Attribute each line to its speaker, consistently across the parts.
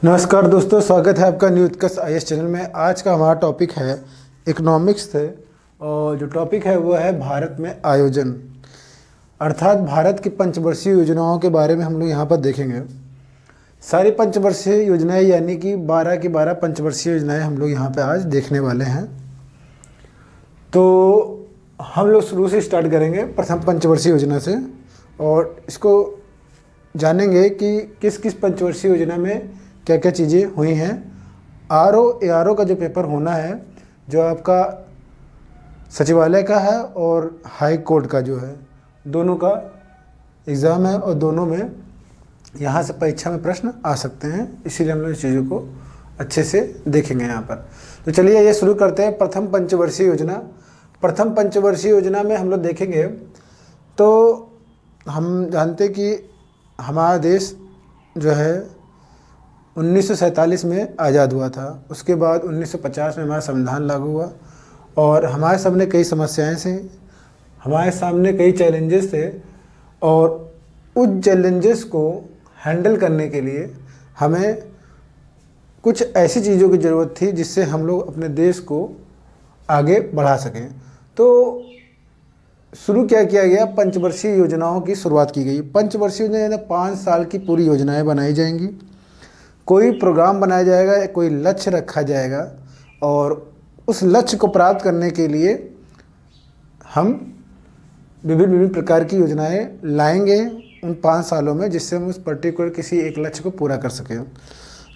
Speaker 1: नमस्कार दोस्तों, स्वागत है आपका न्यू उत्कर्ष आईएएस चैनल में। आज का हमारा टॉपिक है इकोनॉमिक्स से, और जो टॉपिक है वो है भारत में आयोजन, अर्थात भारत की पंचवर्षीय योजनाओं के बारे में हम लोग यहाँ पर देखेंगे। सारी पंचवर्षीय योजनाएं यानी कि 12 की 12 पंचवर्षीय योजनाएं हम लोग यहाँ पे आज देखने वाले हैं। तो हम लोग शुरू से स्टार्ट करेंगे प्रथम पंचवर्षीय योजना से, और इसको जानेंगे कि किस किस पंचवर्षीय योजना में क्या क्या चीज़ें हुई हैं। आरओ का जो पेपर होना है, जो आपका सचिवालय का है और हाई कोर्ट का जो है, दोनों का एग्ज़ाम है और दोनों में यहाँ से परीक्षा में प्रश्न आ सकते हैं। इसीलिए हम लोग इस चीज़ों को अच्छे से देखेंगे यहाँ पर। तो चलिए ये शुरू करते हैं प्रथम पंचवर्षीय योजना। प्रथम पंचवर्षीय योजना में हम लोग देखेंगे तो हम जानते कि हमारा देश जो है 1947 में आज़ाद हुआ था। उसके बाद 1950 में हमारा संविधान लागू हुआ और हमारे सामने कई समस्याएं थी, हमारे सामने कई चैलेंजेस थे, और उस चैलेंजेस को हैंडल करने के लिए हमें कुछ ऐसी चीज़ों की ज़रूरत थी जिससे हम लोग अपने देश को आगे बढ़ा सकें। तो शुरू क्या किया गया, पंचवर्षीय योजनाओं की शुरुआत की गई। पंचवर्षीय योजना 5 साल की पूरी योजनाएं बनाई जाएंगी, कोई प्रोग्राम बनाया जाएगा, कोई लक्ष्य रखा जाएगा, और उस लक्ष्य को प्राप्त करने के लिए हम विभिन्न प्रकार की योजनाएं लाएंगे उन 5 सालों में, जिससे हम उस पर्टिकुलर किसी एक लक्ष्य को पूरा कर सकें।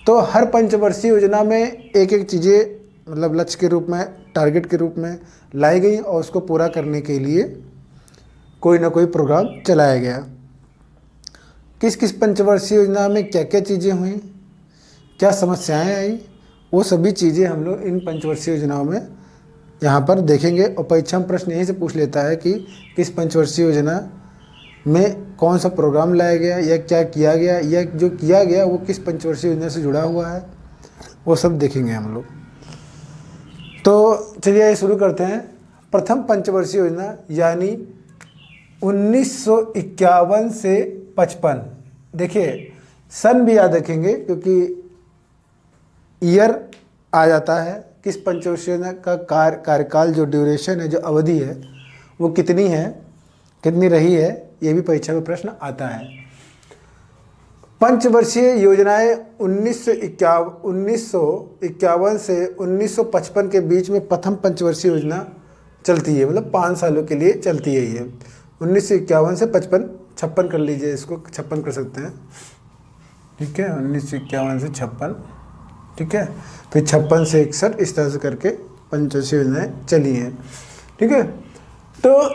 Speaker 1: तो हर पंचवर्षीय योजना में एक एक चीज़ें मतलब लक्ष्य के रूप में, टारगेट के रूप में लाई गई, और उसको पूरा करने के लिए कोई ना कोई प्रोग्राम चलाया गया। किस किस पंचवर्षीय योजना में क्या क्या चीज़ें हुई, क्या समस्याएं आई, वो सभी चीज़ें हम लोग इन पंचवर्षीय योजनाओं में यहाँ पर देखेंगे। और परीक्षा में प्रश्न यहीं से पूछ लेता है कि किस पंचवर्षीय योजना में कौन सा प्रोग्राम लाया गया या क्या किया गया, या जो किया गया वो किस पंचवर्षीय योजना से जुड़ा हुआ है, वो सब देखेंगे हम लोग। तो चलिए शुरू करते हैं। प्रथम पंचवर्षीय योजना यानी 1951 से 55। देखिए सन भी याद रखेंगे क्योंकि ईयर आ जाता है। किस पंचवर्षीय योजना का कार्यकाल, जो ड्यूरेशन है, जो अवधि है, वो कितनी है, कितनी रही है, ये भी परीक्षा में प्रश्न आता है। पंचवर्षीय योजनाएं 1951 से 1955 के बीच में प्रथम पंचवर्षीय योजना चलती है, मतलब 5 सालों के लिए चलती है ये। 1951 से 56 कर लीजिए, इसको 56 कर सकते हैं, ठीक है। 1951 से 56, ठीक है। फिर 56 से 61, इस तरह से करके पंचवर्षीय योजनाएं चली हैं, ठीक है। तो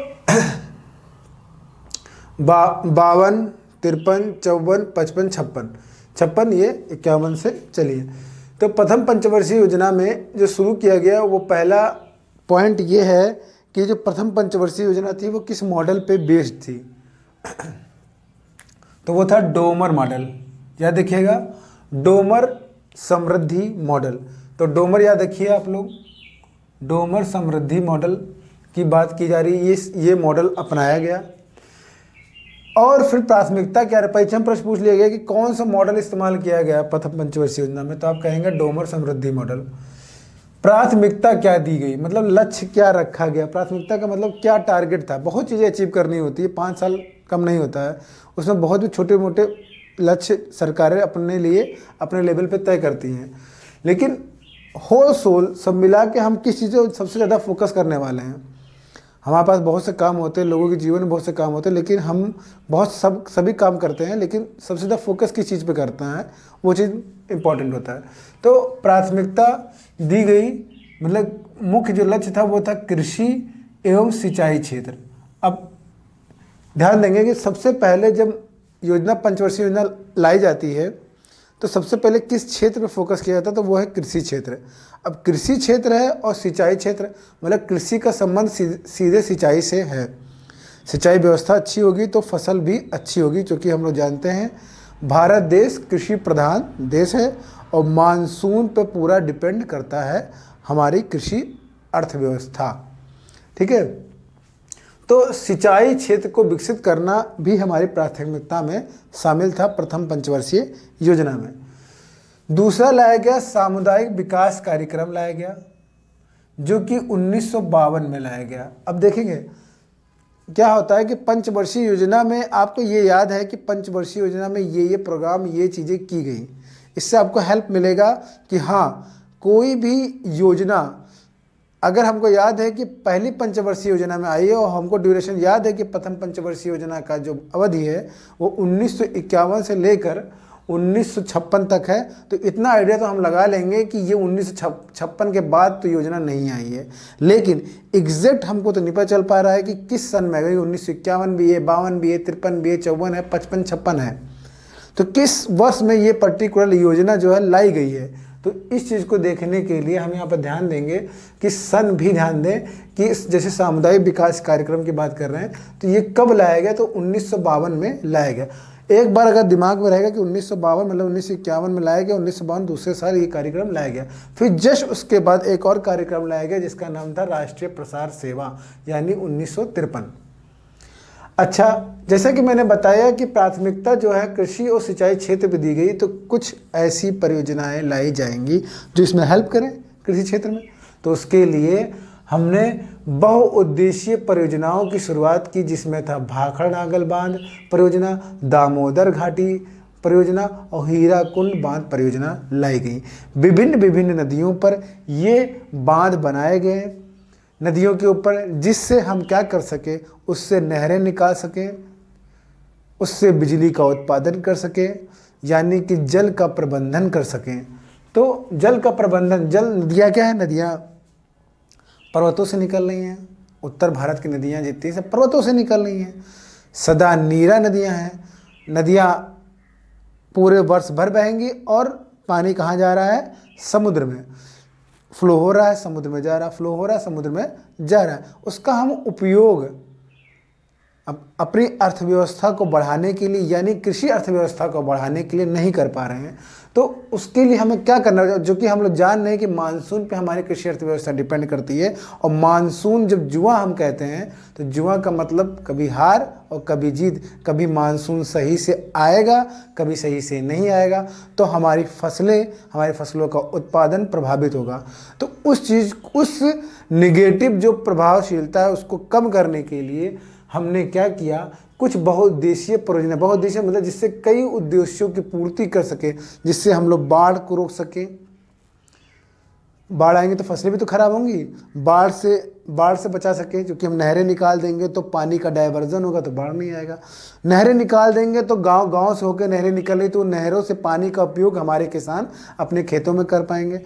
Speaker 1: 52, 53, 54, 55, 56 ये 51 से चली है। तो प्रथम पंचवर्षीय योजना में जो शुरू किया गया, वो पहला पॉइंट ये है कि जो प्रथम पंचवर्षीय योजना थी वो किस मॉडल पे बेस्ड थी। तो वो था डोमर मॉडल। याद रखिएगा, डोमर समृद्धि मॉडल। तो डोमर याद रखिए आप लोग, डोमर समृद्धि मॉडल की बात की जा रही है। ये मॉडल अपनाया गया। और फिर प्राथमिकता क्या है, परीक्षा में प्रश्न पूछ लिया गया कि कौन सा मॉडल इस्तेमाल किया गया प्रथम पंचवर्षीय योजना में, तो आप कहेंगे डोमर समृद्धि मॉडल। प्राथमिकता क्या दी गई, मतलब लक्ष्य क्या रखा गया, प्राथमिकता का मतलब क्या टारगेट था। बहुत चीज़ें अचीव करनी होती है, 5 साल कम नहीं होता है, उसमें बहुत भी छोटे मोटे लक्ष्य सरकारें अपने लिए अपने लेवल पे तय करती हैं। लेकिन होल सोल सब मिला के हम किस चीज़ पर सबसे ज़्यादा फोकस करने वाले हैं। हमारे पास बहुत से काम होते हैं, लोगों के जीवन में बहुत से काम होते हैं, लेकिन हम सभी काम करते हैं, लेकिन सबसे ज़्यादा फोकस किस चीज़ पे करते हैं, वो चीज़ इम्पॉर्टेंट होता है। तो प्राथमिकता दी गई, मतलब मुख्य जो लक्ष्य था वो था कृषि एवं सिंचाई क्षेत्र। अब ध्यान देंगे कि सबसे पहले जब योजना पंचवर्षीय योजना लाई जाती है तो सबसे पहले किस क्षेत्र पर फोकस किया जाता है, तो वो है कृषि क्षेत्र। अब कृषि क्षेत्र है और सिंचाई क्षेत्र, मतलब कृषि का संबंध सीधे सिंचाई से है। सिंचाई व्यवस्था अच्छी होगी तो फसल भी अच्छी होगी, क्योंकि हम लोग जानते हैं भारत देश कृषि प्रधान देश है और मानसून पर पूरा डिपेंड करता है हमारी कृषि अर्थव्यवस्था, ठीक है। तो सिंचाई क्षेत्र को विकसित करना भी हमारी प्राथमिकता में शामिल था प्रथम पंचवर्षीय योजना में। दूसरा लाया गया सामुदायिक विकास कार्यक्रम लाया गया, जो कि 1952 में लाया गया। अब देखेंगे क्या होता है कि पंचवर्षीय योजना में आपको ये याद है कि पंचवर्षीय योजना में ये प्रोग्राम, ये चीज़ें की गई। इससे आपको हेल्प मिलेगा कि हाँ, कोई भी योजना अगर हमको याद है कि पहली पंचवर्षीय योजना में आई है और हमको ड्यूरेशन याद है कि प्रथम पंचवर्षीय योजना का जो अवधि है वो 1951 से लेकर 1956 तक है, तो इतना आइडिया तो हम लगा लेंगे कि ये 1956 के बाद तो योजना नहीं आई है। लेकिन एग्जैक्ट हमको तो नहीं पता चल पा रहा है कि किस सन में गई, 1951 भी है, 52 भी है, 53 भी है, 54 है, 55, 56 है, तो किस वर्ष में ये पर्टिकुलर योजना जो है लाई गई है। तो इस चीज़ को देखने के लिए हम यहाँ पर ध्यान देंगे कि सन भी ध्यान दें कि जैसे सामुदायिक विकास कार्यक्रम की बात कर रहे हैं तो ये कब लाया गया, तो 1952 में लाया गया। एक बार अगर दिमाग में रहेगा कि 1952 मतलब 1951 में लाया गया, 1952 दूसरे साल ये कार्यक्रम लाया गया। फिर जस्ट उसके बाद एक और कार्यक्रम लाया गया जिसका नाम था राष्ट्रीय प्रसार सेवा, यानी 1953। अच्छा, जैसा कि मैंने बताया कि प्राथमिकता जो है कृषि और सिंचाई क्षेत्र पे दी गई, तो कुछ ऐसी परियोजनाएं लाई जाएंगी जो इसमें हेल्प करें कृषि क्षेत्र में। तो उसके लिए हमने बहुउद्देशीय परियोजनाओं की शुरुआत की, जिसमें था भाखड़ नागल बांध परियोजना, दामोदर घाटी परियोजना और हीराकुंड बांध परियोजना लाई गई। विभिन्न विभिन्न नदियों पर ये बांध बनाए गए, नदियों के ऊपर, जिससे हम क्या कर सके, उससे नहरें निकाल सकें, उससे बिजली का उत्पादन कर सकें, यानी कि जल का प्रबंधन कर सकें। तो जल का प्रबंधन, नदियाँ क्या है, नदियाँ पर्वतों से निकल रही हैं। उत्तर भारत की नदियाँ जितनी सब पर्वतों से निकल रही हैं। सदा नीरा नदियाँ हैं, नदियाँ पूरे वर्ष भर बहेंगी और पानी कहाँ जा रहा है, समुद्र में फ्लो हो रहा है, समुद्र में जा रहा है, फ्लो हो रहा है, समुद्र में जा रहा है। उसका हम उपयोग अपनी अर्थव्यवस्था को बढ़ाने के लिए, यानी कृषि अर्थव्यवस्था को बढ़ाने के लिए नहीं कर पा रहे हैं। तो उसके लिए हमें क्या करना है, जो कि हम लोग जान रहे हैं कि मानसून पे हमारी कृषि अर्थव्यवस्था डिपेंड करती है। और मानसून, जब जुआ हम कहते हैं तो जुआ का मतलब कभी हार और कभी जीत। कभी मानसून सही से आएगा, कभी सही से नहीं आएगा, तो हमारी फसलों का उत्पादन प्रभावित होगा। तो उस निगेटिव जो प्रभावशीलता है उसको कम करने के लिए हमने क्या किया, कुछ बहुउद्देशीय परियोजना, बहुउद्देशीय मतलब जिससे कई उद्देश्यों की पूर्ति कर सके, जिससे हम लोग बाढ़ को रोक सके। बाढ़ आएंगे तो फसलें भी तो खराब होंगी, बाढ़ से बचा सके, क्योंकि हम नहरें निकाल देंगे तो पानी का डाइवर्जन होगा तो बाढ़ नहीं आएगा। नहरें निकाल देंगे तो गांव से होकर नहरें निकल रही तो नहरों से पानी का उपयोग हमारे किसान अपने खेतों में कर पाएंगे।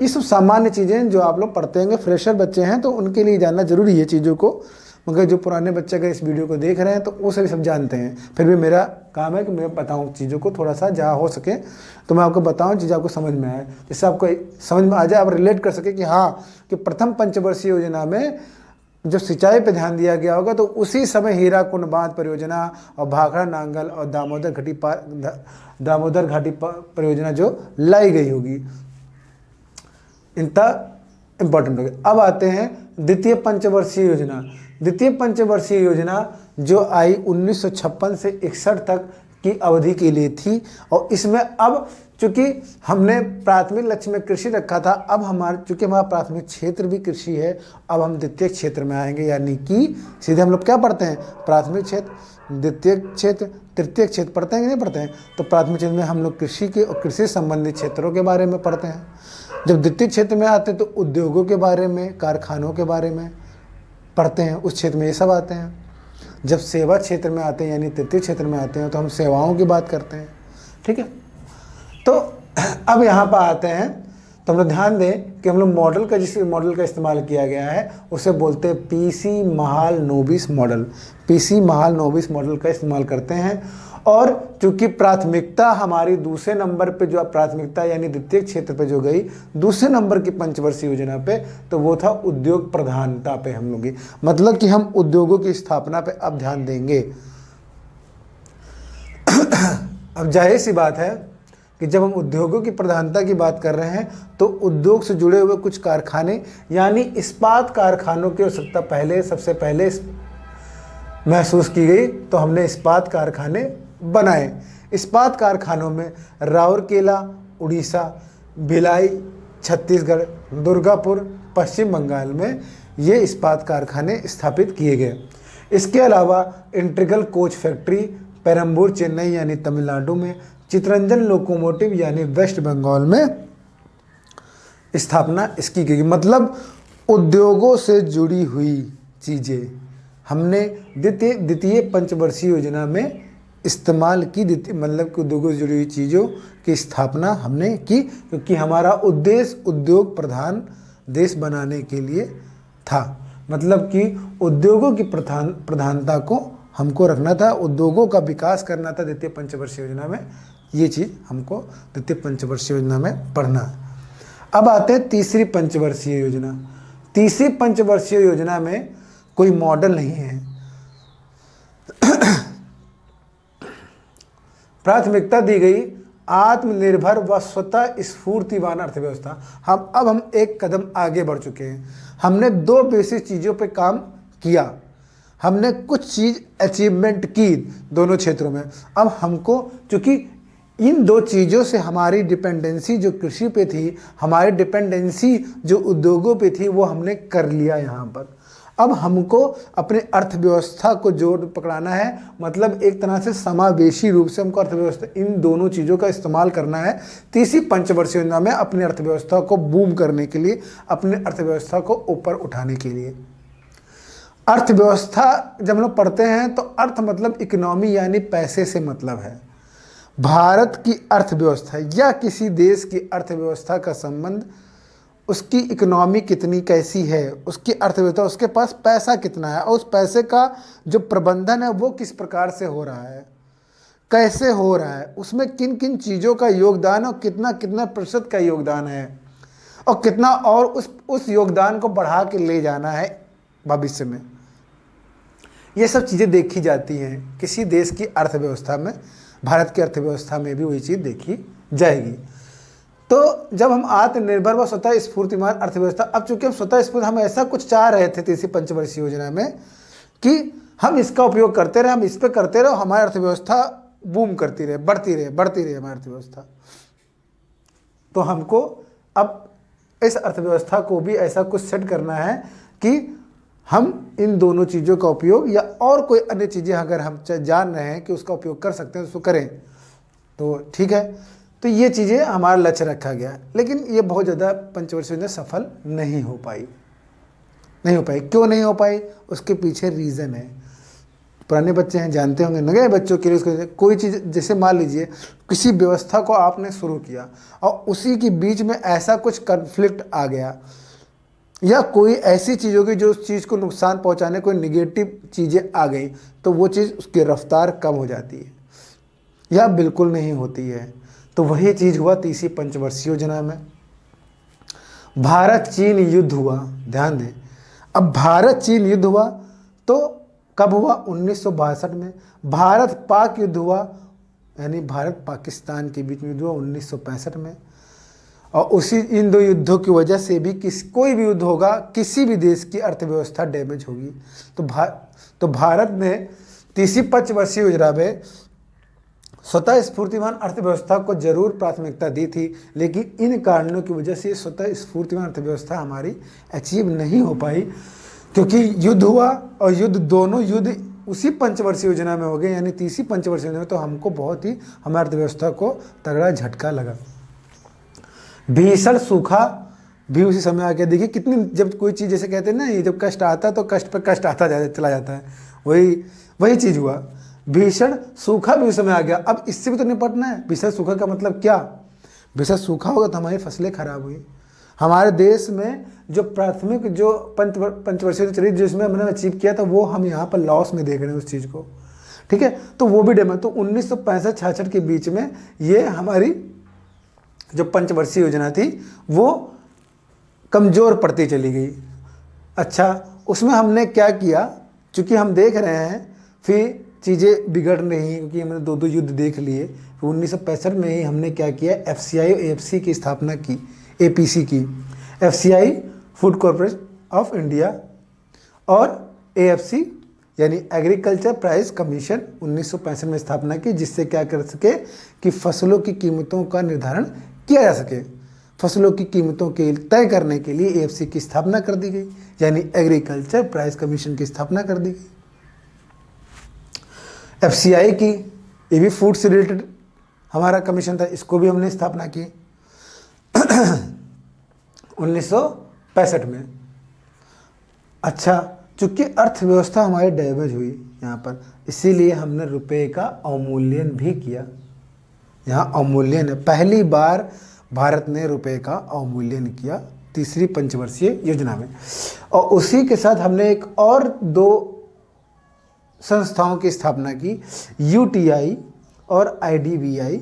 Speaker 1: ये सब सामान्य चीज़ें जो आप लोग पढ़ते होंगे, फ्रेशर बच्चे हैं तो उनके लिए जानना जरूरी है चीज़ों को। मगर जो पुराने बच्चे अगर इस वीडियो को देख रहे हैं तो वो सभी सब जानते हैं। फिर भी मेरा काम है कि मैं बताऊं चीज़ों को, थोड़ा सा जहाँ हो सके तो मैं आपको बताऊं, चीज़ आपको समझ में आए, जिससे आपको समझ में आ जाए, आप रिलेट कर सके कि हाँ, कि प्रथम पंचवर्षीय योजना में जब सिंचाई पे ध्यान दिया गया होगा तो उसी समय हीराकुंड बांध परियोजना और भाखड़ा नांगल और दामोदर घाटी परियोजना जो लाई गई होगी। इतना इम्पोर्टेंट हो गया। अब आते हैं द्वितीय पंचवर्षीय योजना। द्वितीय पंचवर्षीय योजना जो आई 1956 से 61 तक की अवधि के लिए थी, और इसमें अब चूंकि हमने प्राथमिक लक्ष्य में कृषि रखा था, अब चूंकि हमारा प्राथमिक क्षेत्र भी कृषि है, अब हम द्वितीय क्षेत्र में आएंगे, यानी कि सीधे हम लोग क्या पढ़ते हैं, प्राथमिक क्षेत्र, द्वितीय क्षेत्र, तृतीय क्षेत्र पढ़ते हैं कि नहीं पढ़ते हैं। तो प्राथमिक क्षेत्र में हम लोग कृषि के और कृषि संबंधित क्षेत्रों के बारे में पढ़ते हैं। जब द्वितीय क्षेत्र में आते हैं तो उद्योगों के बारे में, कारखानों के बारे में पढ़ते हैं, उस क्षेत्र में ये सब आते हैं। जब सेवा क्षेत्र में आते हैं यानी तृतीय क्षेत्र में आते हैं तो हम सेवाओं की बात करते हैं। ठीक है, तो अब यहाँ पर आते हैं तो हम लोग ध्यान दें कि हम लोग मॉडल का, जिस मॉडल का इस्तेमाल किया गया है उसे बोलते हैं PC Mahalanobis model. PC Mahalanobis model का इस्तेमाल करते हैं। और चूंकि प्राथमिकता हमारी दूसरे नंबर पे, जो प्राथमिकता यानी द्वितीय क्षेत्र पे जो गई दूसरे नंबर की पंचवर्षीय योजना पे, तो वो था उद्योग प्रधानता पे हम लोग, मतलब कि हम उद्योगों की स्थापना पे अब ध्यान देंगे। अब जाहिर सी बात है कि जब हम उद्योगों की प्रधानता की बात कर रहे हैं तो उद्योग से जुड़े हुए कुछ कारखाने, यानी इस्पात कारखानों की आवश्यकता सबसे पहले महसूस की गई, तो हमने इस्पात कारखाने बनाए। इस्पात कारखानों में राउरकेला, उड़ीसा, भिलाई छत्तीसगढ़, दुर्गापुर पश्चिम बंगाल में ये इस्पात कारखाने स्थापित किए गए। इसके अलावा integral coach factory Perambur Chennai यानी तमिलनाडु में, चितरंजन लोकोमोटिव यानी वेस्ट बंगाल में स्थापना इसकी गई। मतलब उद्योगों से जुड़ी हुई चीज़ें हमने द्वितीय पंचवर्षीय योजना में इस्तेमाल की। मतलब कि उद्योगों से जुड़ी हुई चीज़ों की स्थापना हमने की, क्योंकि हमारा उद्देश्य उद्योग प्रधान देश बनाने के लिए था। मतलब कि उद्योगों की प्रधानता को हमको रखना था, उद्योगों का विकास करना था द्वितीय पंचवर्षीय योजना में। ये चीज़ हमको द्वितीय पंचवर्षीय योजना में पढ़ना है। अब आते हैं तीसरी पंचवर्षीय योजना। तीसरी पंचवर्षीय योजना में कोई मॉडल नहीं है। प्राथमिकता दी गई आत्मनिर्भर व स्वतः स्फूर्तिवान अर्थव्यवस्था। हम एक कदम आगे बढ़ चुके हैं। हमने दो बेसिक चीज़ों पे काम किया, हमने कुछ चीज़ अचीवमेंट की दोनों क्षेत्रों में। अब हमको, चूँकि इन दो चीज़ों से हमारी डिपेंडेंसी जो कृषि पे थी, हमारी डिपेंडेंसी जो उद्योगों पे थी, वो हमने कर लिया यहाँ पर। अब हमको अपने अर्थव्यवस्था को जोड़ पकड़ाना है। मतलब एक तरह से समावेशी रूप से हमको अर्थव्यवस्था, इन दोनों चीज़ों का इस्तेमाल करना है तीसरी पंचवर्षीय योजना में अपनी अर्थव्यवस्था को बूम करने के लिए, अपने अर्थव्यवस्था को ऊपर उठाने के लिए। अर्थव्यवस्था जब हम लोग पढ़ते हैं तो अर्थ मतलब इकोनॉमी यानी पैसे से मतलब है। भारत की अर्थव्यवस्था या किसी देश की अर्थव्यवस्था का संबंध उसकी इकोनॉमी कितनी कैसी है, उसकी अर्थव्यवस्था, उसके पास पैसा कितना है और उस पैसे का जो प्रबंधन है वो किस प्रकार से हो रहा है, कैसे हो रहा है, उसमें किन किन चीज़ों का योगदान और कितना कितना प्रतिशत का योगदान है और कितना, और उस योगदान को बढ़ा के ले जाना है भविष्य में। ये सब चीज़ें देखी जाती हैं किसी देश की अर्थव्यवस्था में। भारत की अर्थव्यवस्था में भी वही चीज़ देखी जाएगी। तो जब हम आत्मनिर्भर व स्वतः स्फूर्तिमान अर्थव्यवस्था, अब चूंकि हम स्वतः स्फूर्ति, हम ऐसा कुछ चाह रहे थे तीसरी पंचवर्षीय योजना में कि हम इसका उपयोग करते रहे, हम इस पर करते रहे, हमारी अर्थव्यवस्था बूम करती रहे, बढ़ती रहे हमारी अर्थव्यवस्था। तो हमको अब इस अर्थव्यवस्था को भी ऐसा कुछ सेट करना है कि हम इन दोनों चीज़ों का उपयोग या और कोई अन्य चीज़ें अगर हम जान रहे हैं कि उसका उपयोग कर सकते हैं तो उसको करें, तो ठीक है। तो ये चीज़ें हमारा लक्ष्य रखा गया, लेकिन ये बहुत ज़्यादा पंचवर्षीय योजना सफल नहीं हो पाई। क्यों नहीं हो पाई? उसके पीछे रीज़न है। पुराने बच्चे हैं, जानते होंगे, नए बच्चों के लिए उसको कोई चीज़, जैसे मान लीजिए किसी व्यवस्था को आपने शुरू किया और उसी के बीच में ऐसा कुछ कन्फ्लिक्ट आ गया या कोई ऐसी चीज़ की जो उस चीज़ को नुकसान पहुंचाने, कोई निगेटिव चीज़ें आ गई, तो वो चीज़ उसकी रफ्तार कम हो जाती है या बिल्कुल नहीं होती है। तो वही चीज़ हुआ तीसरी पंचवर्षीय योजना में। भारत चीन युद्ध हुआ, ध्यान दें। अब भारत चीन युद्ध हुआ तो कब हुआ? 1962 में। भारत पाक युद्ध हुआ, यानी भारत पाकिस्तान के बीच में युद्ध हुआ 1965 में। और उसी इन दो युद्धों की वजह से भी कोई भी युद्ध होगा, किसी भी देश की अर्थव्यवस्था डैमेज होगी। तो भारत ने तीसरी पंचवर्षीय योजना में स्वतः स्फूर्तिमान अर्थव्यवस्था को जरूर प्राथमिकता दी थी, लेकिन इन कारणों की वजह से स्वतः स्फूर्तिमान अर्थव्यवस्था हमारी अचीव नहीं हो पाई, क्योंकि युद्ध हुआ और दोनों युद्ध उसी पंचवर्षीय योजना में हो गए, यानी तीसरी पंचवर्षीय योजना में। तो हमको बहुत ही हमारी अर्थव्यवस्था को तगड़ा झटका लगा। भीषण सूखा भी उसी समय आ गया। देखिए कितनी, जब कोई चीज़ जैसे कहते हैं ना, ये जब कष्ट आता है तो कष्ट पर कष्ट आता चला जाता है, वही चीज़ हुआ। भीषण सूखा भी उस समय आ गया। अब इससे भी तो निपटना है। भीषण सूखा का मतलब क्या? भीषण सूखा होगा तो हमारी फसलें खराब हुई। हमारे देश में जो प्राथमिक जो पंचवर्षीय चली, जिसमें हमने अचीव किया था, वो हम यहाँ पर लॉस में देख रहे हैं उस चीज़ को, ठीक है। तो वो भी डैमेज। तो 1965-66 के बीच में ये हमारी जो पंचवर्षीय योजना थी वो कमज़ोर पड़ती चली गई। अच्छा, उसमें हमने क्या किया? चूँकि हम देख रहे हैं फिर चीज़ें बिगड़ रही हैं, क्योंकि हमने दो युद्ध देख लिए। फिर 1965 में ही हमने क्या किया? FCI और AFC की स्थापना की, APC की। FCI food corporation of India और AFC यानी एग्रीकल्चर प्राइस कमीशन 1965 में स्थापना की, जिससे क्या कर सके कि फसलों की कीमतों का निर्धारण किया जा सके। फसलों की कीमतों के तय करने के लिए एएफसी की स्थापना कर दी गई, यानी एग्रीकल्चर प्राइस कमीशन की स्थापना कर दी गई। एफसीआई की, ये भी फूड से रिलेटेड हमारा कमीशन था, इसको भी हमने स्थापना की 1965 में। अच्छा, चूंकि अर्थव्यवस्था हमारी डैमेज हुई यहाँ पर, इसीलिए हमने रुपए का अवमूल्यन भी किया। यहाँ अवमूल्यन है, पहली बार भारत ने रुपए का अवमूल्यन किया तीसरी पंचवर्षीय योजना में। और उसी के साथ हमने एक और 2 संस्थाओं की स्थापना की, यूटीआई और आईडीबीआई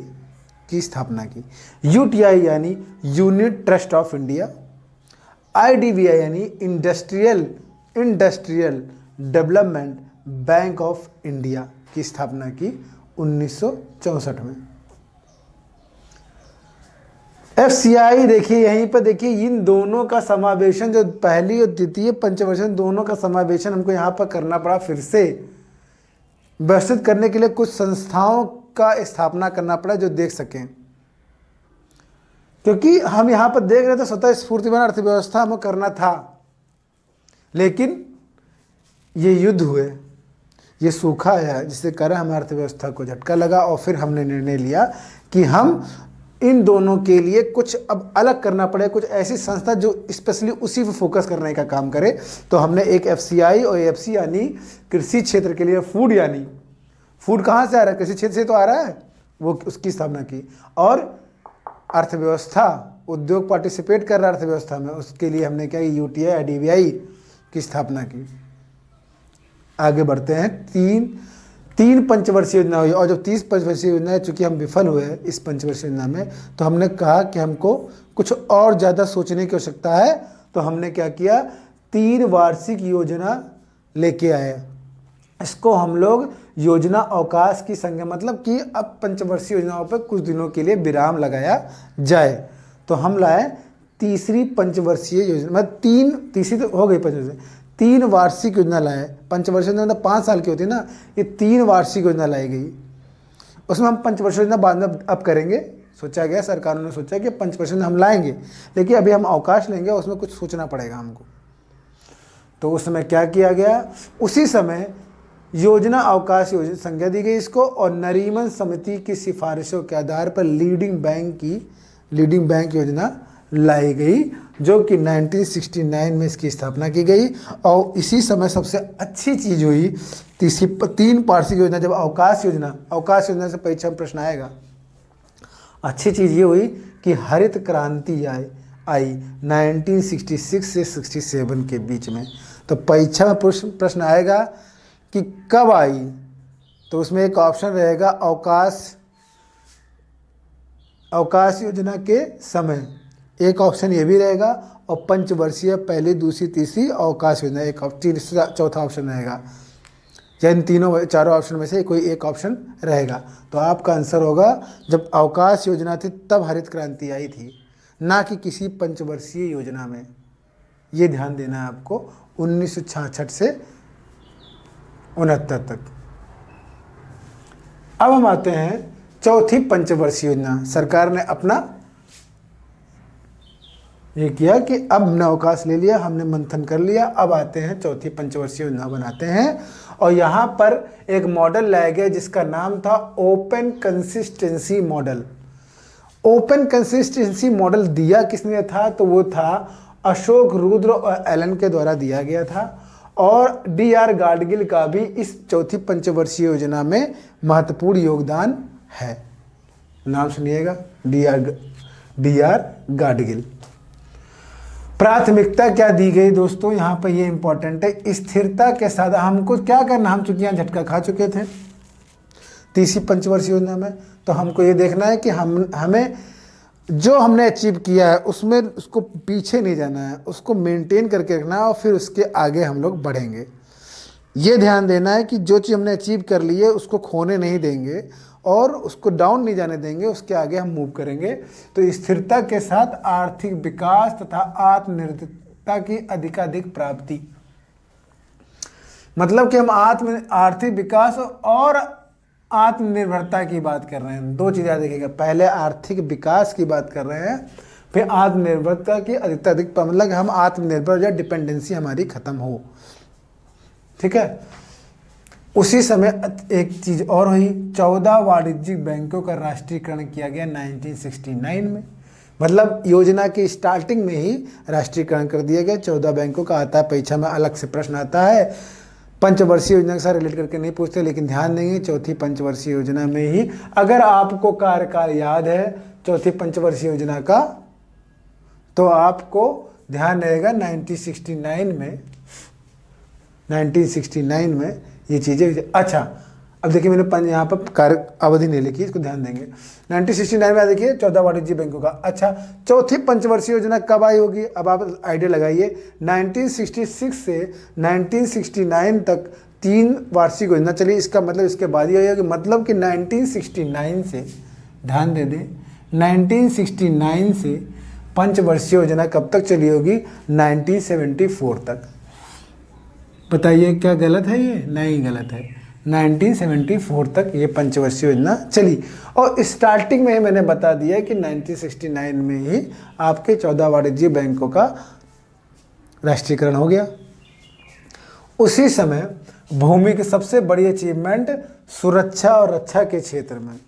Speaker 1: की स्थापना की। यूटीआई यानी unit trust of India, IDBI यानी industrial development bank of India की स्थापना की 1964 में। एफसीआई देखिए, यहीं पर देखिए, इन दोनों का समावेशन, जो पहली और द्वितीय पंचवर्षीय दोनों का समावेशन हमको यहाँ पर करना पड़ा, फिर से व्यवस्थित करने के लिए कुछ संस्थाओं का स्थापना करना पड़ा जो देख सकें, क्योंकि हम यहाँ पर देख रहे थे स्वतः स्फूर्तिवान अर्थव्यवस्था हमें करना था, लेकिन ये युद्ध हुए, ये सूखा आया, जिससे कारण हमारी अर्थव्यवस्था को झटका लगा। और फिर हमने निर्णय लिया कि हम इन दोनों के लिए कुछ अब अलग करना पड़े, कुछ ऐसी संस्था जो स्पेशली उसी पर फोकस करने का काम करे। तो हमने एक एफसीआई और एएफसी यानी कृषि क्षेत्र के लिए फूड, यानी फूड कहाँ से आ रहा है, कृषि क्षेत्र से तो आ रहा है, वो उसकी स्थापना की। और अर्थव्यवस्था, उद्योग पार्टिसिपेट कर रहा है अर्थव्यवस्था में, उसके लिए हमने क्या, यूटीआई आईडीबीआई की स्थापना की। आगे बढ़ते हैं, तीन पंचवर्षीय योजना हुई। और जब 30 पंचवर्षीय योजना है, चूंकि हम विफल हुए इस पंचवर्षीय योजना में, तो हमने कहा कि हमको कुछ और ज़्यादा सोचने की आवश्यकता है। तो हमने क्या किया, 3 वार्षिक योजना लेके आए। इसको हम लोग योजना अवकाश की संज्ञा, मतलब कि अब पंचवर्षीय योजनाओं पर कुछ दिनों के लिए विराम लगाया जाए। तो हम लाए तीसरी पंचवर्षीय योजना, मतलब तीसरी तो हो गई पंचवर्षीय, 3 वार्षिक योजना लाए। पंचवर्षीय योजना 5 साल की होती है ना, ये 3 वार्षिक योजना लाई गई। उसमें हम पंचवर्षीय योजना बाद में अब करेंगे, सोचा गया, सरकारों ने सोचा कि पंचवर्षीय योजना हम लाएंगे, लेकिन अभी हम अवकाश लेंगे, उसमें कुछ सोचना पड़ेगा हमको। तो उस समय क्या किया गया, उसी समय योजना अवकाश योजना संज्ञा दी गई इसको, और नरीमन समिति की सिफारिशों के आधार पर लीडिंग बैंक योजना लाई गई, जो कि 1969 में इसकी स्थापना की गई। और इसी समय सबसे अच्छी चीज़ हुई, 3 वार्षिक योजना, जब अवकाश योजना से परीक्षा में प्रश्न आएगा, अच्छी चीज़ ये हुई कि हरित क्रांति आई 1966 से 67 के बीच में। तो परीक्षा में प्रश्न आएगा कि कब आई, तो उसमें एक ऑप्शन रहेगा अवकाश योजना के समय, एक ऑप्शन ये भी रहेगा, और पंचवर्षीय पहली, दूसरी, तीसरी अवकाश योजना एक चौथा ऑप्शन रहेगा। या इन चारों ऑप्शन में से कोई एक ऑप्शन रहेगा। तो आपका आंसर होगा, जब अवकाश योजना थी तब हरित क्रांति आई थी, ना कि किसी पंचवर्षीय योजना में। ये ध्यान देना है आपको। 1966 से 69 तक। अब हम आते हैं चौथी पंचवर्षीय योजना। सरकार ने अपना ये किया कि अब हमने अवकाश ले लिया, हमने मंथन कर लिया, अब आते हैं चौथी पंचवर्षीय योजना बनाते हैं। और यहाँ पर एक मॉडल लाया गया जिसका नाम था open consistency model. Open consistency model दिया किसने था, तो वो था अशोक रुद्र और एलन के द्वारा दिया गया था। और डी.आर. गाडगिल का भी इस चौथी पंचवर्षीय योजना में महत्वपूर्ण योगदान है। नाम सुनिएगा, डी.आर. गाडगिल। प्राथमिकता क्या दी गई दोस्तों, यहाँ पर ये इंपॉर्टेंट है, स्थिरता के साथ हमको क्या करना, हम चूंकि यहाँ झटका खा चुके थे तीसरी पंचवर्षीय योजना में, तो हमको ये देखना है कि हमें जो हमने अचीव किया है उसमें उसको पीछे नहीं जाना है, उसको मेंटेन करके रखना है, और फिर उसके आगे हम लोग बढ़ेंगे। ये ध्यान देना है कि जो चीज़ हमने अचीव कर ली है उसको खोने नहीं देंगे और उसको डाउन नहीं जाने देंगे, उसके आगे हम मूव करेंगे। तो स्थिरता के साथ आर्थिक विकास तथा आत्मनिर्भरता की अधिकाधिक प्राप्ति, मतलब कि हम आर्थिक विकास और आत्मनिर्भरता की बात कर रहे हैं। दो चीज़ें याद रखिएगा, पहले आर्थिक विकास की बात कर रहे हैं, फिर आत्मनिर्भरता की अधिक मतलब हम आत्मनिर्भर या डिपेंडेंसी हमारी खत्म हो। ठीक है। उसी समय एक चीज़ और हुई, 14 वाणिज्यिक बैंकों का राष्ट्रीयकरण किया गया 1969 में। मतलब योजना की स्टार्टिंग में ही राष्ट्रीयकरण कर दिया गया 14 बैंकों का। आता है परीक्षा में अलग से प्रश्न आता है, पंचवर्षीय योजना के साथ रिलेट करके नहीं पूछते, लेकिन ध्यान देंगे चौथी पंचवर्षीय योजना में ही। अगर आपको कार्यकाल याद है चौथी पंचवर्षीय योजना का, तो आपको ध्यान रहेगा 1969 में ये चीज़ें। अच्छा, अब देखिए मैंने यहाँ पर कार्य अवधि नहीं लिखी, इसको ध्यान देंगे। 1969 में देखिए 14 वाणिज्यिक बैंकों का। अच्छा, चौथी पंचवर्षीय योजना कब आई होगी? अब आप आइडिया लगाइए। 1966 से 1969 तक 3 वार्षिक योजना चली, इसका मतलब इसके बाद ही होगी। मतलब कि 1969 से, ध्यान दे दें, 1969 से पंचवर्षीय योजना कब तक चली होगी? 1974 तक। बताइए क्या गलत है? ये नहीं गलत है। 1974 तक ये पंचवर्षीय योजना चली। और स्टार्टिंग में ही मैंने बता दिया कि 1969 में ही आपके 14 वाणिज्यिक बैंकों का राष्ट्रीयकरण हो गया। उसी समय भूमि की सबसे बड़ी अचीवमेंट सुरक्षा और रक्षा के क्षेत्र में,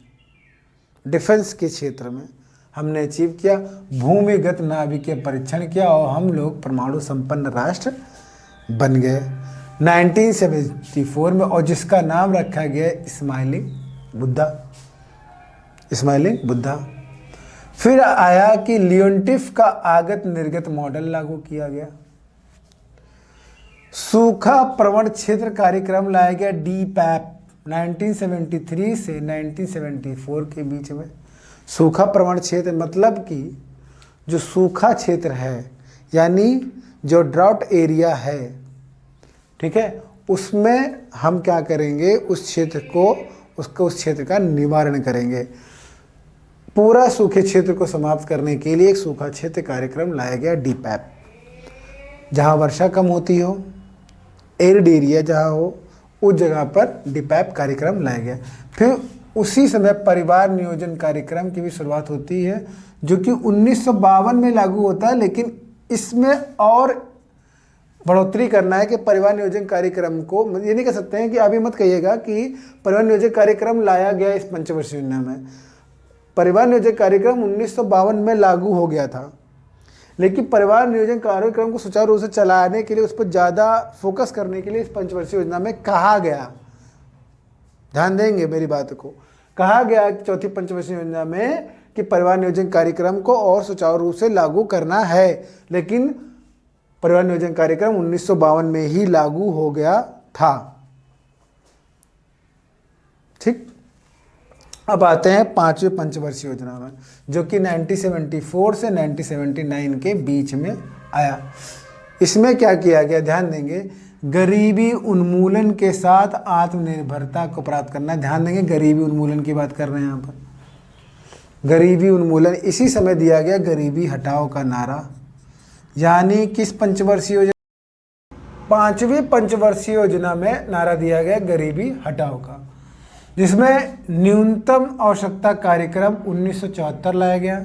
Speaker 1: डिफेंस के क्षेत्र में हमने अचीव किया। भूमिगत नाभिकीय परीक्षण किया और हम लोग परमाणु संपन्न राष्ट्र बन गए 1974 में, और जिसका नाम रखा गया स्माइलिंग बुद्धा। फिर आया कि लियोनटिफ का आगत निर्गत मॉडल लागू किया गया। सूखा प्रवण क्षेत्र कार्यक्रम लाया गया DPAP 1973 से 1974 के बीच में। सूखा प्रवण क्षेत्र मतलब कि जो सूखा क्षेत्र है, यानी जो ड्राउट एरिया है, ठीक है, उसमें हम क्या करेंगे? उस क्षेत्र का निवारण करेंगे। पूरा सूखे क्षेत्र को समाप्त करने के लिए एक सूखा क्षेत्र कार्यक्रम लाया गया DPAP। जहाँ वर्षा कम होती हो, एरिड एरिया जहाँ हो, उस जगह पर DPAP कार्यक्रम लाया गया। फिर उसी समय परिवार नियोजन कार्यक्रम की भी शुरुआत होती है, जो कि 1952 में लागू होता है। लेकिन इसमें और बढ़ोतरी करना है कि परिवार नियोजन कार्यक्रम को, ये नहीं कह सकते हैं कि अभी मत कहिएगा कि परिवार नियोजन कार्यक्रम लाया गया इस पंचवर्षीय योजना में। परिवार नियोजन कार्यक्रम 1952 में लागू हो गया था, लेकिन परिवार नियोजन कार्यक्रम को सुचारू रूप से चलाने के लिए, उस पर ज़्यादा फोकस करने के लिए इस पंचवर्षीय योजना में कहा गया, ध्यान देंगे मेरी बात को, कहा गया कि चौथी पंचवर्षीय योजना में कि परिवार नियोजन कार्यक्रम को और सुचारू रूप से लागू करना है। लेकिन परिवार नियोजन कार्यक्रम 1952 में ही लागू हो गया था। ठीक, अब आते हैं पांचवें पंचवर्षीय योजना में, जो कि 1974 से 1979 के बीच में आया। इसमें क्या किया गया? ध्यान देंगे, गरीबी उन्मूलन के साथ आत्मनिर्भरता को प्राप्त करना। ध्यान देंगे, गरीबी उन्मूलन की बात कर रहे हैं यहाँ पर। गरीबी उन्मूलन, इसी समय दिया गया गरीबी हटाओ का नारा। यानी किस पंचवर्षीय योजना? पांचवी पंचवर्षीय योजना में नारा दिया गया गरीबी हटाओ का, जिसमें न्यूनतम आवश्यकता कार्यक्रम 1974 लाया गया।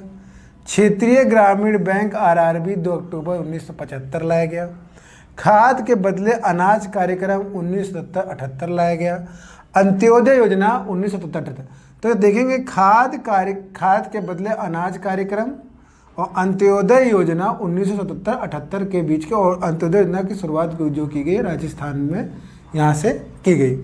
Speaker 1: क्षेत्रीय ग्रामीण बैंक RRB 2 अक्टूबर 1975 लाया गया। खाद के बदले अनाज कार्यक्रम 1977-78 लाया गया। अंत्योदय योजना 1977। तो देखेंगे खाद के बदले अनाज कार्यक्रम और अंत्योदय योजना 1977-78 के बीच के। और अंत्योदय योजना की शुरुआत जो की गई राजस्थान में, यहाँ से की गई।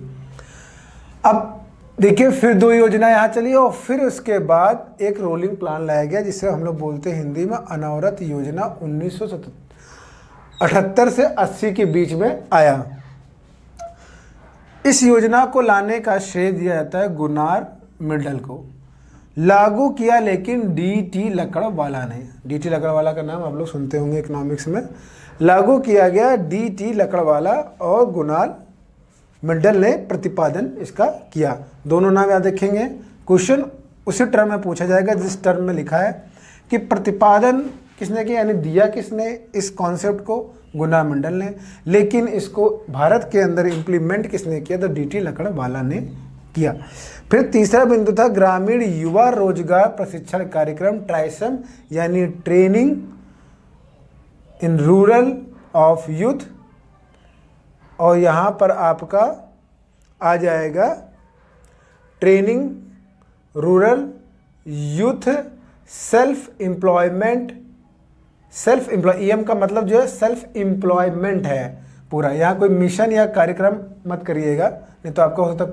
Speaker 1: अब देखिए, फिर 2 योजना यहाँ चली और फिर उसके बाद एक रोलिंग प्लान लाया गया, जिसे हम लोग बोलते हैं हिंदी में अनवरत योजना। 1978 से 80 के बीच में आया। इस योजना को लाने का श्रेय दिया जाता है गुनार मिडल को। लागू किया लेकिन DT लकड़वाला ने। DT लकड़वाला का नाम आप लोग सुनते होंगे इकोनॉमिक्स में। लागू किया गया DT लकड़वाला और गुनार मिडल ने प्रतिपादन इसका किया। दोनों नाम याद रखेंगे। क्वेश्चन उसी टर्म में पूछा जाएगा जिस टर्म में लिखा है कि प्रतिपादन किसने किया, यानी दिया किसने इस कॉन्सेप्ट को? गुनार मिडल ने। लेकिन इसको भारत के अंदर इम्प्लीमेंट किसने किया? तो DT लकड़वाला ने किया। फिर तीसरा बिंदु था ग्रामीण युवा रोजगार प्रशिक्षण कार्यक्रम ट्राइसम, यानी training in rural of youth, और यहाँ पर आपका आ जाएगा training rural youth self employment. Self employ, EM का मतलब जो है सेल्फ एम्प्लॉयमेंट है पूरा, यहाँ कोई मिशन या कार्यक्रम मत करिएगा, नहीं तो आपका हो सकता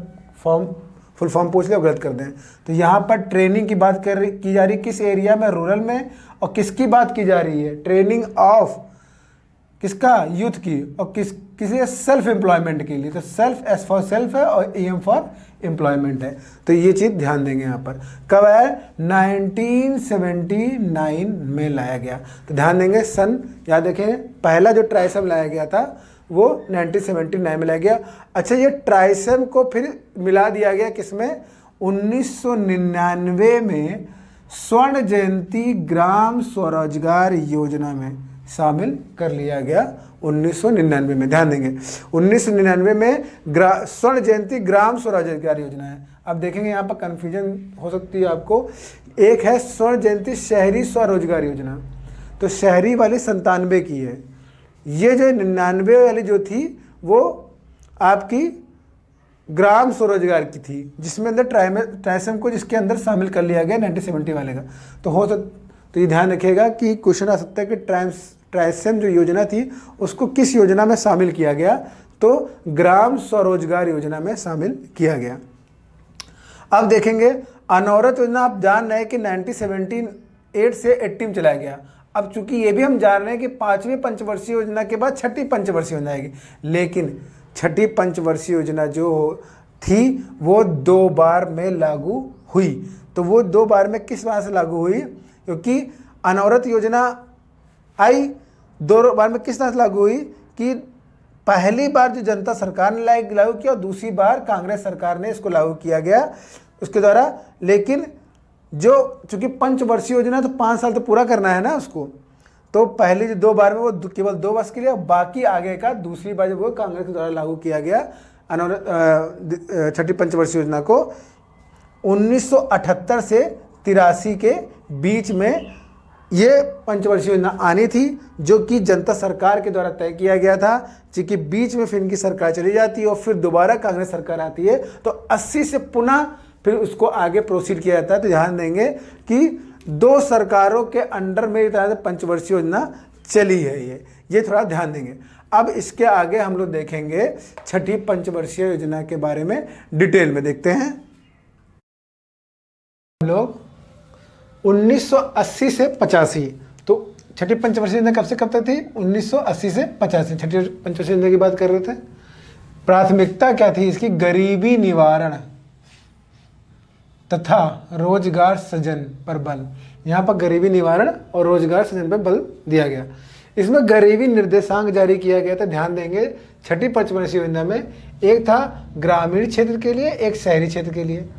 Speaker 1: फुल फॉर्म पूछ ले और गलत कर दें। तो यहाँ पर ट्रेनिंग की बात की जा रही किस एरिया में, रूरल में, और किसकी बात की जा रही है, ट्रेनिंग ऑफ किसका, यूथ की, और किसी सेल्फ एम्प्लॉयमेंट के लिए। तो सेल्फ एस फॉर सेल्फ है और EM फॉर एम्प्लॉयमेंट है। तो ये चीज़ ध्यान देंगे यहाँ पर। कब है, 1979 में लाया गया। तो ध्यान देंगे सन, याद रखें पहला जो ट्राइसम लाया गया था वो 1979 में लाया गया। अच्छा, ये ट्राइसम को फिर मिला दिया गया किसमें, 1999 में स्वर्ण जयंती ग्राम स्वरोजगार योजना में शामिल कर लिया गया। 1999 में, ध्यान देंगे 1999 में स्वर्ण जयंती ग्राम स्वरोजगार योजना है। अब देखेंगे यहाँ पर कन्फ्यूजन हो सकती है आपको। एक है स्वर्ण जयंती शहरी स्वरोजगार योजना, तो शहरी वाली 97 की है, ये जो 99 वाली जो थी वो आपकी ग्राम स्वरोजगार की थी, जिसमें अंदर ट्राइसम को जिसके अंदर शामिल कर लिया गया 1970 वाले का। तो ये ध्यान रखिएगा कि क्वेश्चन आ सकता है कि ट्राइसम जो योजना थी उसको किस योजना में शामिल किया गया, तो ग्राम स्वरोजगार योजना में शामिल किया गया। अब देखेंगे अनवरत योजना, आप जान रहे हैं कि 1978 से 80 में चलाया गया। अब चूंकि ये भी हम जान रहे हैं कि 5वीं पंचवर्षीय योजना के बाद 6ठी पंचवर्षीय योजना आएगी, लेकिन 6ठी पंचवर्षीय योजना जो थी वो 2 बार में लागू हुई। तो वो 2 बार में किस बार से लागू हुई, क्योंकि अनवरत योजना आई 2 बार में किस तरह से लागू हुई कि पहली बार जो जनता सरकार ने लागू किया और दूसरी बार कांग्रेस सरकार ने इसको लागू किया गया उसके द्वारा। लेकिन जो चूंकि पंचवर्षीय योजना तो 5 साल तो पूरा करना है ना उसको, तो पहली जो 2 बार में वो केवल 2 वर्ष के लिए, बाकी आगे का दूसरी बार जब वो कांग्रेस के द्वारा लागू किया गया 6ठी पंचवर्षीय योजना को 1978 से 83 के बीच में ये पंचवर्षीय योजना आनी थी, जो कि जनता सरकार के द्वारा तय किया गया था। क्योंकि बीच में फिर इनकी सरकार चली जाती है और फिर दोबारा कांग्रेस सरकार आती है, तो 80 से पुनः फिर उसको आगे प्रोसीड किया जाता है। तो ध्यान देंगे कि 2 सरकारों के अंडर में एक तरह से पंचवर्षीय योजना चली है ये थोड़ा ध्यान देंगे। अब इसके आगे हम लोग देखेंगे 6ठी पंचवर्षीय योजना के बारे में डिटेल में देखते हैं। हम लोग 1980 से 85, तो 6ठी पंचवर्षीय योजना कब से कब तक थी, 1980 से 85 6ठी पंचवर्षीय योजना की बात कर रहे थे। प्राथमिकता क्या थी इसकी, गरीबी निवारण तथा रोजगार सृजन पर बल। यहाँ पर गरीबी निवारण और रोजगार सृजन पर बल दिया गया। इसमें गरीबी निर्देशांक जारी किया गया था। ध्यान देंगे 6ठी पंचवर्षीय योजना में एक था ग्रामीण क्षेत्र के लिए, एक शहरी क्षेत्र के लिए।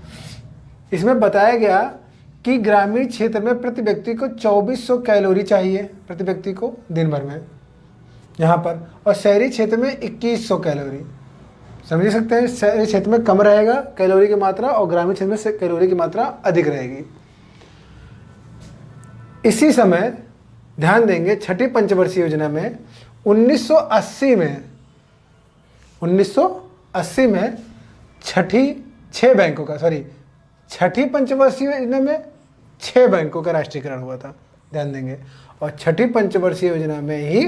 Speaker 1: इसमें बताया गया कि ग्रामीण क्षेत्र में प्रति व्यक्ति को 2400 कैलोरी चाहिए प्रति व्यक्ति को दिन भर में यहाँ पर, और शहरी क्षेत्र में 2100 कैलोरी। समझ सकते हैं, शहरी क्षेत्र में कम रहेगा कैलोरी की मात्रा और ग्रामीण क्षेत्र में कैलोरी की मात्रा अधिक रहेगी। इसी समय ध्यान देंगे 6ठी पंचवर्षीय योजना में 1980 में 6 बैंकों का 6ठी पंचवर्षीय योजना में 6 बैंकों का राष्ट्रीयकरण हुआ था। ध्यान देंगे, और 6ठी पंचवर्षीय योजना में ही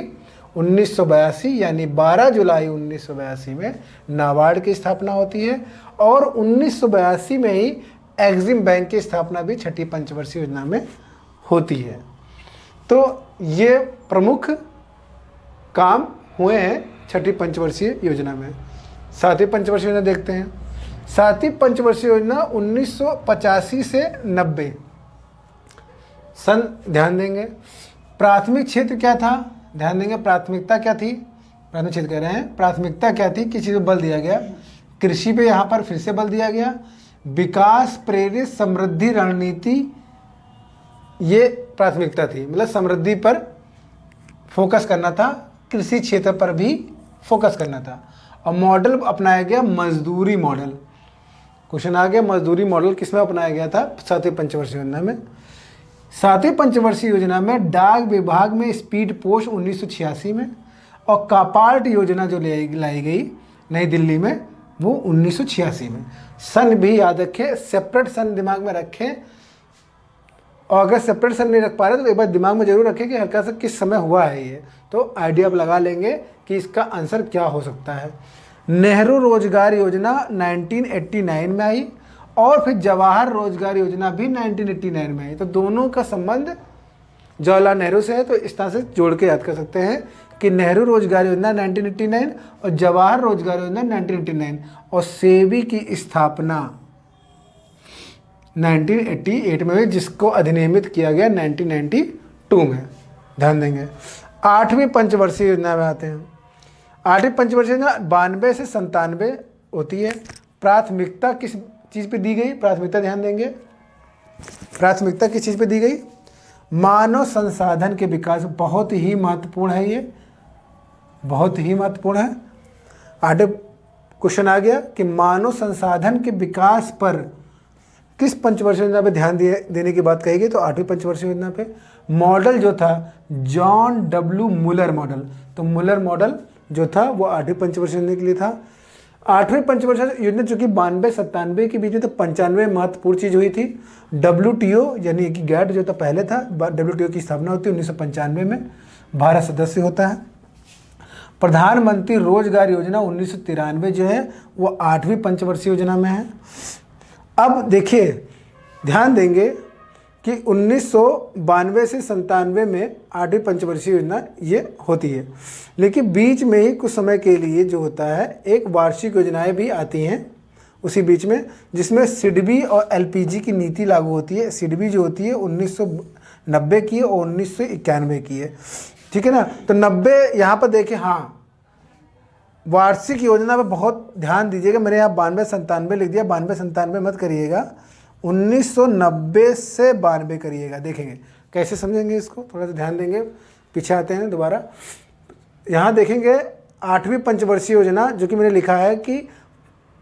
Speaker 1: 1982 यानी 12 जुलाई 1982 में नाबार्ड की स्थापना होती है, और 1982 में ही एग्जिम बैंक की स्थापना भी 6ठी पंचवर्षीय योजना में होती है। तो ये प्रमुख काम हुए हैं 6ठी पंचवर्षीय योजना में। 7वीं पंचवर्षीय योजना देखते हैं। 7वीं पंचवर्षीय योजना 1985 से 90 सन। ध्यान देंगे प्राथमिक क्षेत्र क्या था, ध्यान देंगे प्राथमिकता क्या थी, प्राथमिक क्षेत्र कह रहे हैं, प्राथमिकता क्या थी, किस चीज़ पर बल दिया गया, कृषि पे यहाँ पर फिर से बल दिया गया। विकास प्रेरित समृद्धि रणनीति ये प्राथमिकता थी, मतलब समृद्धि पर फोकस करना था, कृषि क्षेत्र पर भी फोकस करना था। और मॉडल अपनाया गया मजदूरी मॉडल, क्वेश्चन आ गया, मजदूरी मॉडल किसमें अपनाया गया था? 7वीं पंचवर्षीय योजना में। 7वीं पंचवर्षीय योजना में डाक विभाग में स्पीड पोस्ट 1986 में, और कापार्ट योजना जो लाई गई नई दिल्ली में वो 1986 में। सन भी याद रखें, सेपरेट सन दिमाग में रखें, और अगर सेपरेट सन नहीं रख पा रहे तो एक बार दिमाग में जरूर रखें कि हल्का सा किस समय हुआ है ये, तो आइडिया आप लगा लेंगे कि इसका आंसर क्या हो सकता है। नेहरू रोजगार योजना 1989 में आई, और फिर जवाहर रोजगार योजना भी 1989 में आई। तो दोनों का संबंध जवाहरलाल नेहरू से है, तो इस तरह से जोड़ के याद कर सकते हैं कि नेहरू रोजगार योजना 1989 और जवाहर रोजगार योजना 1989, और सेबी की स्थापना 1988 में हुई, जिसको अधिनियमित किया गया 1992 में। ध्यान देंगे। 8वीं पंचवर्षीय योजना में आते हैं। 8वीं पंचवर्षीय योजना 92 से 97 होती है। प्राथमिकता किस चीज़ पे दी गई? प्राथमिकता ध्यान देंगे, प्राथमिकता किस चीज़ पे दी गई? मानव संसाधन के विकास। बहुत ही महत्वपूर्ण है ये, बहुत ही महत्वपूर्ण है। 8वें क्वेश्चन आ गया कि मानव संसाधन के विकास पर किस पंचवर्षीय योजना पे ध्यान देने की बात कही गई? तो 8वीं पंचवर्षीय योजना पे। मॉडल जो था जॉन डब्ल्यू मुलर मॉडल, तो मुलर मॉडल जो था वो 8वीं पंचवर्षीय योजना के लिए था। 8वीं पंचवर्षीय योजना चूंकि 92-97 के बीच में, तो 95 महत्वपूर्ण चीज़ हुई थी। WTO यानी कि गैट जो था पहले था, WTO की स्थापना होती है 1995 में, भारत सदस्य होता है। प्रधानमंत्री रोजगार योजना 1993 जो है वो 8वीं पंचवर्षीय योजना में है। अब देखिए, ध्यान देंगे कि 1992 से 97 में 8वीं पंचवर्षीय योजना ये होती है, लेकिन बीच में ही कुछ समय के लिए जो होता है एक वार्षिक योजनाएं भी आती हैं उसी बीच में, जिसमें सिडबी और LPG की नीति लागू होती है। सिडबी जो होती है 1990 की और 1991 की है, ठीक है ना। तो 90 यहाँ पर देखिए, हाँ वार्षिक योजना पे बहुत ध्यान दीजिएगा। मैंने यहाँ 92-97 लिख दिया, 92-97 मत करिएगा, 1990 से 92 करिएगा। देखेंगे कैसे समझेंगे इसको, थोड़ा सा ध्यान देंगे। पीछे आते हैं दोबारा, यहाँ देखेंगे 8वीं पंचवर्षीय योजना जो कि मैंने लिखा है कि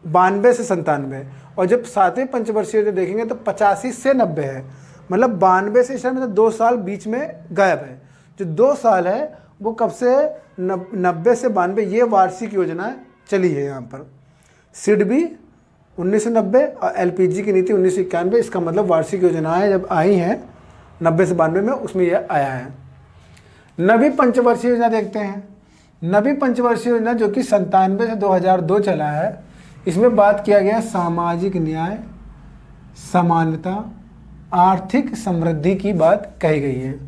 Speaker 1: 92 से 97, और जब 7वीं पंचवर्षीय योजना देखेंगे तो 85 से 90 है, मतलब 92 से मतलब 2 साल बीच में गायब है। जो 2 साल है वो कब से? 90 से 92, ये वार्षिक योजना चली है यहाँ पर। सिडबी 1990 और LPG की नीति 1991, इसका मतलब वार्षिक योजनाएं जब आई हैं 90 से 92 में, उसमें यह आया है। 9वीं पंचवर्षीय योजना देखते हैं। 9वीं पंचवर्षीय योजना जो कि 97 से 2002 चला है, इसमें बात किया गया सामाजिक न्याय, समानता, आर्थिक समृद्धि की बात कही गई है।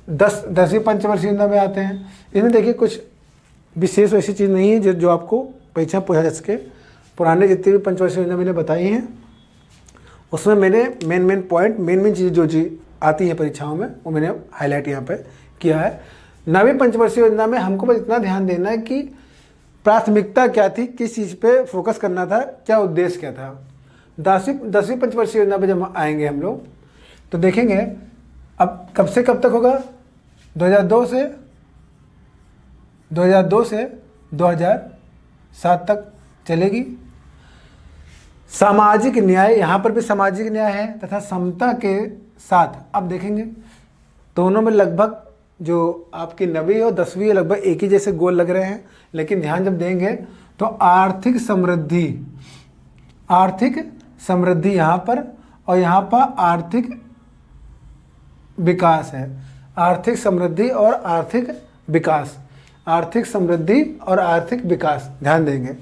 Speaker 1: 10वीं पंचवर्षीय योजना में आते हैं। इसमें देखिए कुछ विशेष वैसी चीज़ नहीं है जो आपको परीक्षा पूछा जा सके। पुराने जितनी भी पंचवर्षीय योजना मैंने बताई हैं उसमें मैंने मेन पॉइंट, मेन चीज़ जो चीज़ आती है परीक्षाओं में वो मैंने हाईलाइट यहाँ पे किया है। 9वीं पंचवर्षीय योजना में हमको बस इतना ध्यान देना है कि प्राथमिकता क्या थी, किस चीज़ पे फोकस करना था, क्या उद्देश्य क्या था। 10वीं पंचवर्षीय योजना पे जब आएंगे हम लोग तो देखेंगे अब कब से कब तक होगा? 2002 से 2007 तक चलेगी। सामाजिक न्याय, यहाँ पर भी सामाजिक न्याय है तथा समता के साथ। अब देखेंगे दोनों में लगभग जो आपकी 9वीं और 10वीं है लगभग एक ही जैसे गोल लग रहे हैं, लेकिन ध्यान जब देंगे तो आर्थिक समृद्धि यहाँ पर, और यहाँ पर आर्थिक विकास है। आर्थिक समृद्धि और आर्थिक विकास, आर्थिक समृद्धि और आर्थिक विकास, ध्यान देंगे।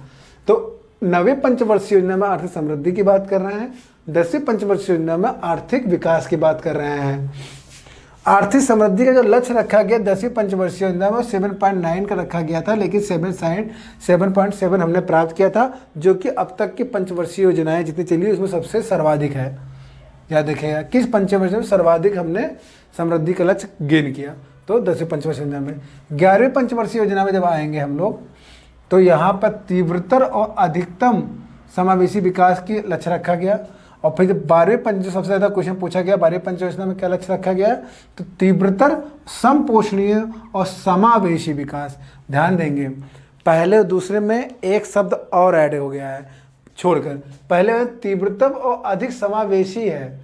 Speaker 1: तो 9वीं पंचवर्षीय योजना में आर्थिक समृद्धि की बात कर रहे हैं, 10वीं पंचवर्षीय योजना में आर्थिक विकास की बात कर रहे हैं। आर्थिक समृद्धि का जो लक्ष्य रखा गया 10वीं पंचवर्षीय योजना में 7.9 का रखा गया था, लेकिन 7.7 हमने प्राप्त किया था, जो कि अब तक की पंचवर्षीय योजनाएं जितनी चली उसमें सबसे सर्वाधिक है। याद रखिएगा किस पंचवर्षीय में सर्वाधिक हमने समृद्धि का लक्ष्य गेन किया, तो 10वीं पंचवर्षीय योजना में। 11वीं पंचवर्षीय योजना में जब आएंगे हम लोग तो यहाँ पर तीव्रतर और अधिकतम समावेशी विकास की लक्ष्य रखा गया। और फिर जब 12वीं पंच सबसे ज़्यादा क्वेश्चन पूछा गया 12वीं पंच योजना में क्या लक्ष्य रखा गया, तो तीव्रतर, समपोषणीय और समावेशी विकास। ध्यान देंगे पहले और दूसरे में एक शब्द और ऐड हो गया है। छोड़कर। पहले में तीव्रतम और अधिक समावेशी है,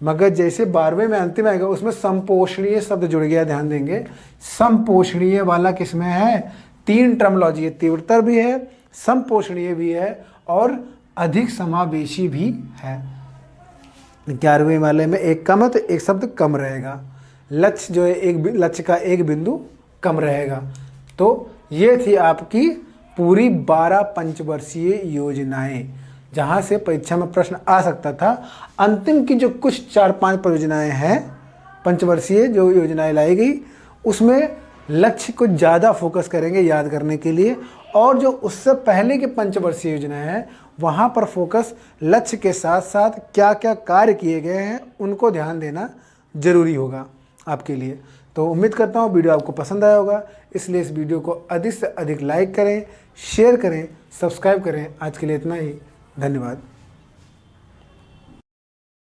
Speaker 1: मगर जैसे 12वें में अंतिम आएगा उसमें संपोषणीय शब्द जुड़ गया, ध्यान देंगे। संपोषणीय वाला किसमें है? 3 टर्मोलॉजी है, तीव्रतर भी है, संपोषणीय भी है और अधिक समावेशी भी है। 11वें वाले में एक कम है तो एक शब्द कम रहेगा। लक्ष्य जो है एक लक्ष्य का एक बिंदु कम रहेगा। तो ये थी आपकी पूरी 12 पंचवर्षीय योजनाएं, जहाँ से परीक्षा में प्रश्न आ सकता था। अंतिम की जो कुछ 4-5 परियोजनाएं हैं पंचवर्षीय जो योजनाएं लाई गई, उसमें लक्ष्य को ज़्यादा फोकस करेंगे याद करने के लिए, और जो उससे पहले के पंचवर्षीय योजनाएं हैं वहाँ पर फोकस लक्ष्य के साथ साथ क्या क्या कार्य किए गए हैं उनको ध्यान देना जरूरी होगा आपके लिए। तो उम्मीद करता हूँ वीडियो आपको पसंद आया होगा, इसलिए इस वीडियो को अधिक से अधिक लाइक करें, शेयर करें, सब्सक्राइब करें। आज के लिए इतना ही, धन्यवाद।